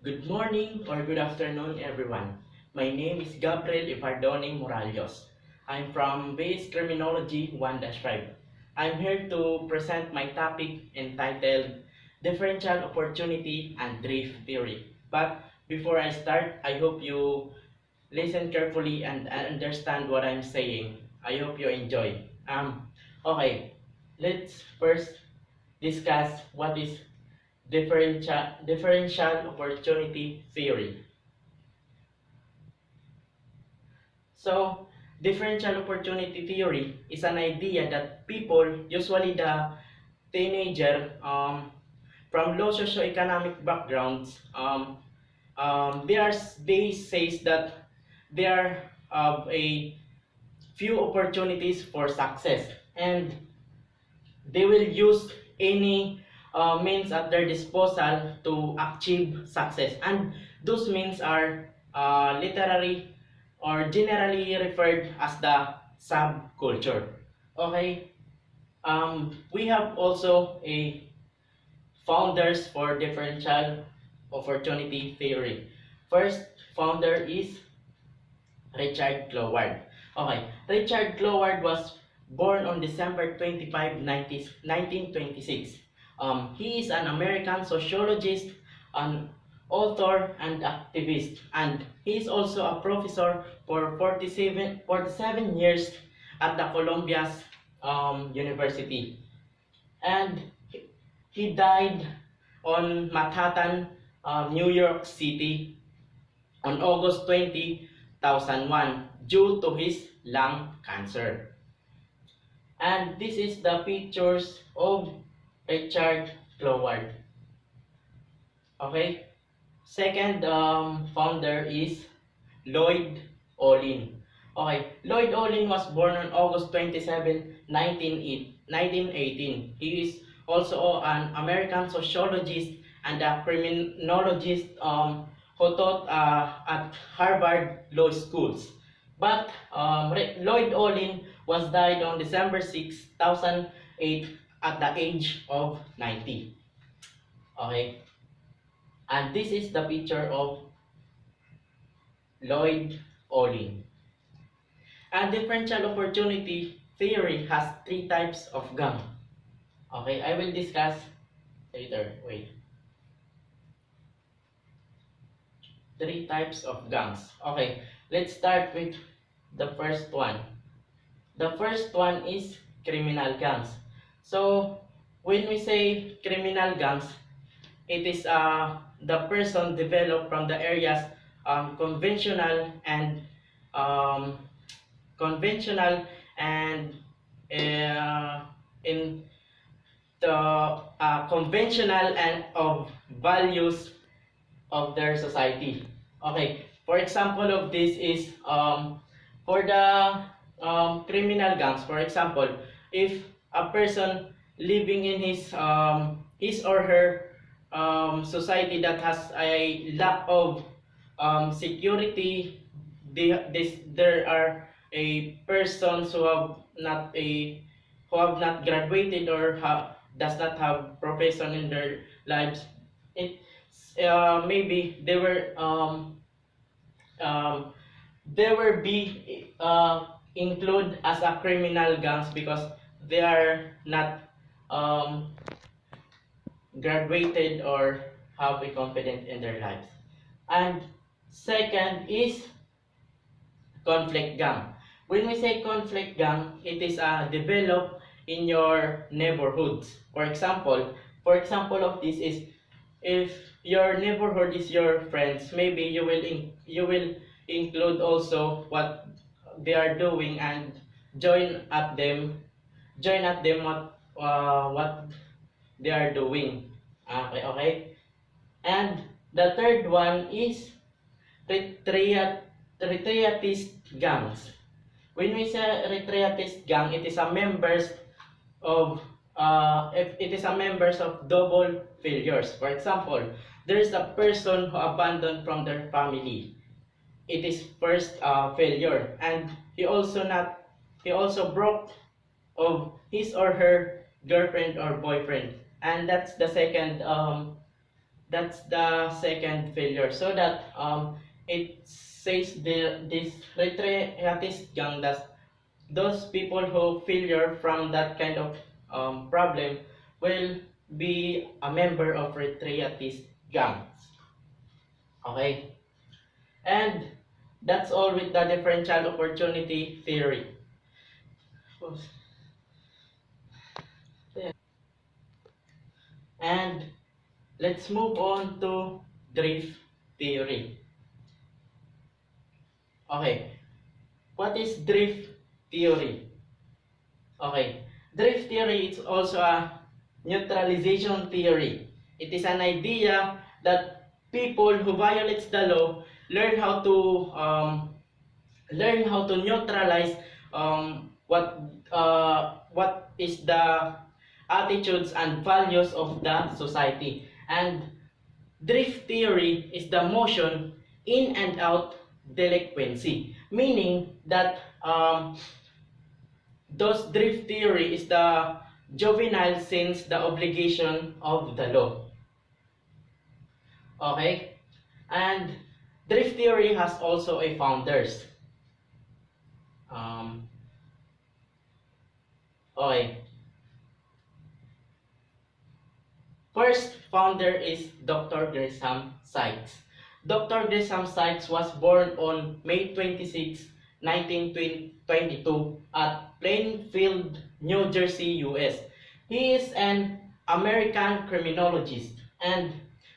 Good morning or good afternoon, everyone. My name is Gabriel Ipardone Morales. I'm from Base Criminology 1-5. I'm here to present my topic entitled Differential Opportunity and Drift Theory. But before I start, I hope you listen carefully and understand what I'm saying. I hope you enjoy. Okay, let's first discuss what is differential opportunity theory. So, differential opportunity theory is an idea that people, usually the teenager from low socioeconomic backgrounds, they says that there are a few opportunities for success, and they will use any means at their disposal to achieve success, and those means are literary or generally referred as the subculture. Okay, we have also a founders for differential opportunity theory. First founder is Richard Cloward. Okay, Richard Cloward was born on December 25, 1926. He is an American sociologist, an author, and activist, and he is also a professor for 47 years at the Columbia's University. And he died on Manhattan, New York City on August 20, 2001 due to his lung cancer. And this is the pictures of Richard Cloward. Okay. Second founder is Lloyd Olin. Okay. Lloyd Olin was born on August 27, 1918. He is also an American sociologist and a criminologist who taught at Harvard Law Schools. But Lloyd Olin was died on December 6, 2008 at the age of 90. Okay. And this is the picture of Lloyd Olin. And differential opportunity theory has three types of gang. Okay, I will discuss later. Wait. Three types of gangs. Okay, let's start with the first one. The first one is criminal gangs. So, when we say criminal gangs, it is the person developed from the areas conventional and um, conventional and in the conventional and of values of their society. Okay, for example of this is for the criminal gangs. For example, if a person living in his or her society that has a lack of security, there are a persons who have not graduated or does not have profession in their lives. It maybe they will be included as a criminal gangs because they are not graduated or have a confidence in their lives. And second is conflict gang. When we say conflict gang, it is developed in your neighborhoods. For example of this is if your neighborhood is your friends, maybe you will include also what they are doing and join at them what they are doing. Okay, okay. And the third one is retriatist gangs. When we say retriatist gang, it is a members of it is a members of double failures. For example, there is a person who abandoned from their family. It is first failure, and he also broke of his or her girlfriend or boyfriend, and that's the second That's the second failure. So that it says this retriatist gang that those people who failure from that kind of problem will be a member of retriatist gangs. Okay, and that's all with the differential opportunity theory. And let's move on to drift theory. Okay, what is drift theory? Okay, drift theory is also a neutralization theory. It is an idea that people who violates the law learn how to neutralize what is the attitudes and values of the society. And drift theory is the motion in and out delinquency, meaning that thus drift theory is the juvenile since the obligation of the law. Okay, and drift theory has also a founders. Okay, first founder is Dr. Gresham Sykes. Dr. Gresham Sykes was born on May 26, 1922 at Plainfield, New Jersey, US. He is an American criminologist and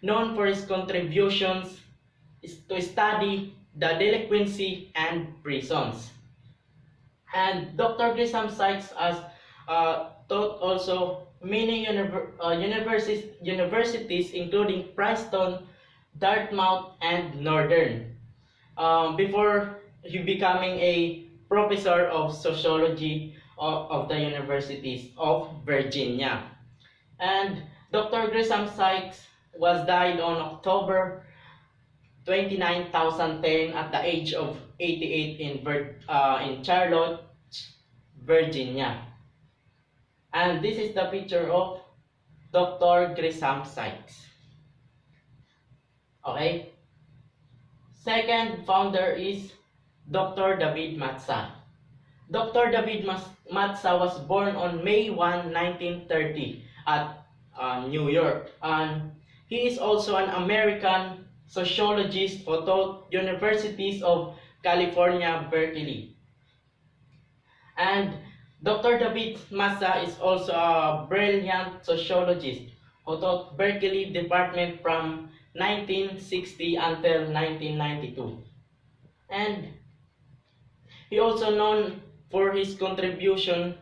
known for his contributions to study the delinquency and prisons. And Dr. Gresham Sykes has taught also many universities including Princeton, Dartmouth, and Northern before he becoming a professor of sociology of the universities of Virginia. And Dr. Gresham Sykes was died on October 29, 2010 at the age of 88 in Charlotte, Virginia. And this is the picture of Dr. Gresham Sykes. Okay. Second founder is Dr. David Matza. Dr. David Matza was born on May 1, 1930 at New York. And he is also an American sociologist who taught Universities of California, Berkeley. And Dr. David Matza is also a brilliant sociologist who taught Berkeley Department from 1960 until 1992. And he also known for his contribution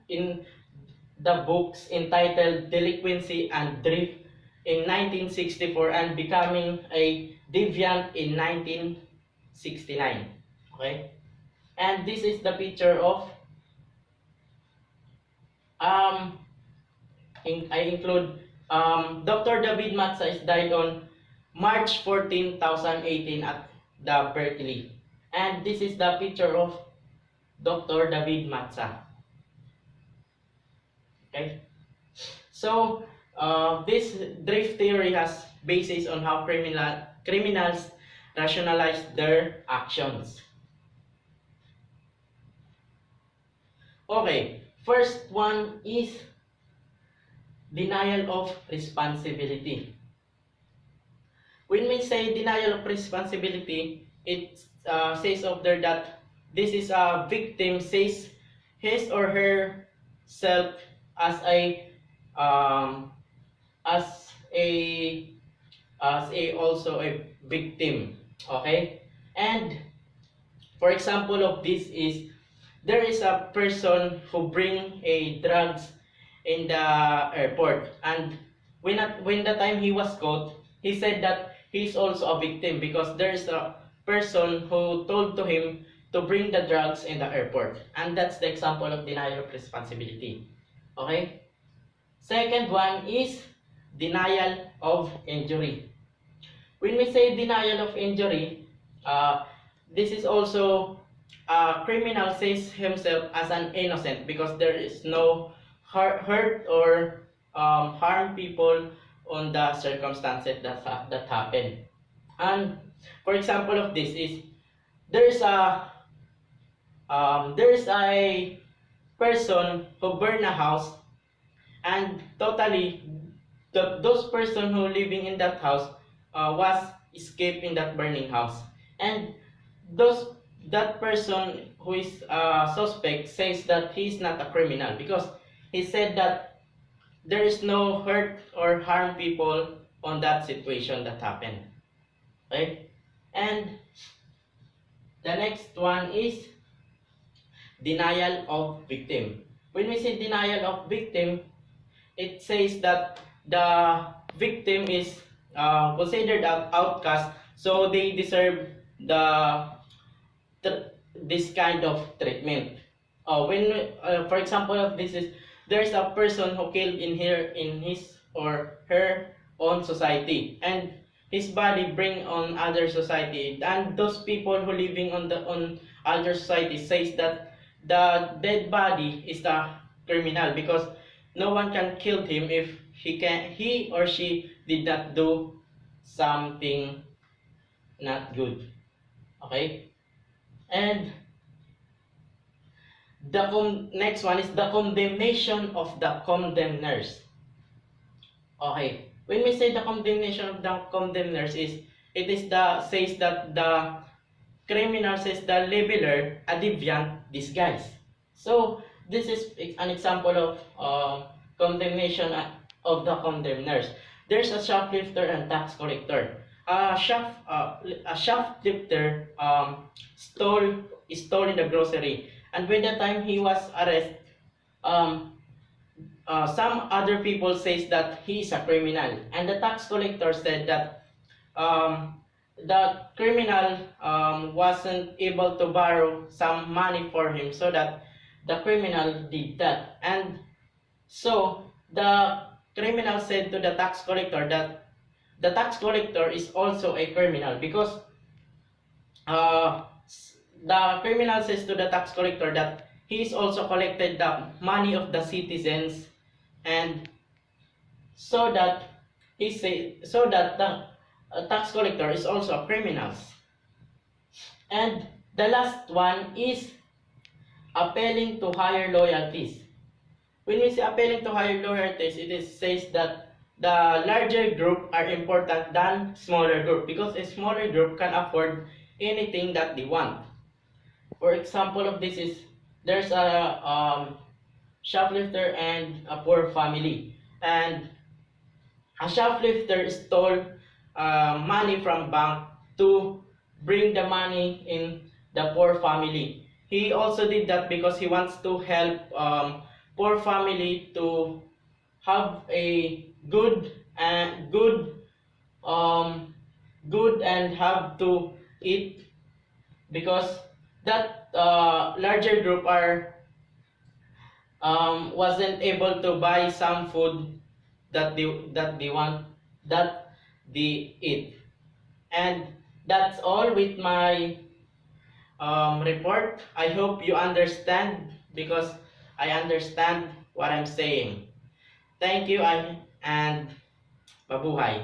in the books entitled Delinquency and Drift in 1964 and becoming a deviant in 1969. Okay, and this is the picture of I include Dr. David Matza is died on March 14, 2018 at the Berkeley. And this is the picture of Dr. David Matza. Okay, so this drift theory has basis on how criminals rationalize their actions. Okay, first one is denial of responsibility. When we say denial of responsibility, it says up there that this is a victim says his or herself as a also a victim. Okay, and for example of this is there is a person who bring a drugs in the airport, and when the time he was caught, he said that he's also a victim because there's a person who told to him to bring the drugs in the airport, and that's the example of denial of responsibility. Okay, second one is denial of injury. When we say denial of injury, this is also a criminal says himself as an innocent because there is no hurt or harm people on the circumstances that happened. And for example of this is there's a there's a person who burned a house, and totally those person who living in that house was escaped in that burning house, and those that person who is suspect says that he is not a criminal because he said that there is no hurt or harm people on that situation that happened, right? And the next one is denial of victim. When we say denial of victim, it says that the victim is considered an outcast, so they deserve the this kind of treatment. For example, of this is there's a person who killed in his or her own society, and his body bring on other society, and those people who living on other society says that the dead body is the criminal because no one can kill him if he or she did not do something not good. Okay? And next one is the condemnation of the condemners. Okay. When we say the condemnation of the condemners is it is the says that the criminal says the labeler a deviant disguise. So this is an example of condemnation of the condemners. There's a shoplifter and tax collector. A shoplifter stole in the grocery, and by the time he was arrested, um, some other people says that he is a criminal, and the tax collector said that the criminal wasn't able to borrow some money for him, so that the criminal did that. And so the criminal said to the tax collector that the tax collector is also a criminal because uh, the criminal says to the tax collector that he is also collected the money of the citizens, and so that the tax collector is also a criminal. And the last one is appealing to higher loyalties. When we say appealing to higher loyalties, says that the larger group are important than smaller group because a smaller group can afford anything that they want. For example of this is there's a shoplifter and a poor family, and a shoplifter stole money from bank to bring the money in the poor family. He also did that because he wants to help poor family to have a good and have to eat because that larger group are wasn't able to buy some food that they want that they eat. And that's all with my report. I hope you understand because I understand what I'm saying. Thank you and mabuhay.